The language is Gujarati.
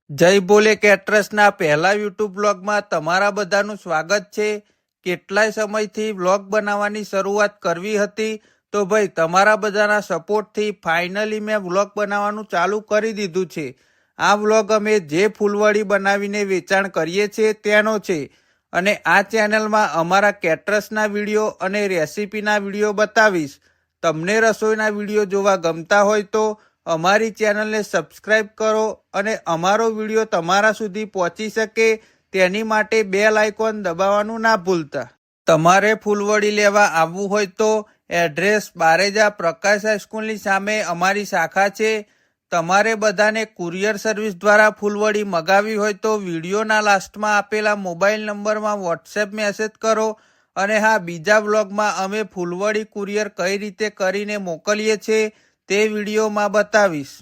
જય બોલે કેટરસના પહેલા યુટ્યુબ બ્લોગમાં તમારા બધાનું સ્વાગત છે। કેટલાય સમયથી બ્લોગ બનાવવાની શરૂઆત કરવી હતી, તો ભાઈ તમારા બધાના સપોર્ટથી ફાઇનલી મેં બ્લોગ બનાવવાનું ચાલુ કરી દીધું છે। આ બ્લોગ અમે જે ફૂલવડી બનાવીને વેચાણ કરીએ છીએ તેનો છે, અને આ ચેનલમાં અમારા કેટરસના વિડીયો અને રેસીપીના વિડીયો બતાવીશ। તમને રસોઈના વિડીયો જોવા ગમતા હોય તો અમારી ચેનલને સબસ્ક્રાઈબ કરો અને અમારો વિડીયો તમારા સુધી પહોંચી શકે તેની માટે બેલ આઇકોન દબાવવાનું ના ભૂલતા। તમારે ફૂલવડી લેવા આવવું હોય તો એડ્રેસ બારેજા પ્રકાશ હાઈસ્કૂલની સામે અમારી શાખા છે। તમારે બધાને કુરિયર સર્વિસ દ્વારા ફૂલવડી મગાવી હોય તો વિડીયોના લાસ્ટમાં આપેલા મોબાઈલ નંબરમાં વોટ્સએપ મેસેજ કરો। અને હા, બીજા બ્લોગમાં અમે ફૂલવડી કુરિયર કઈ રીતે કરીને મોકલીએ છીએ તે વિડીયોમાં બતાવીશ।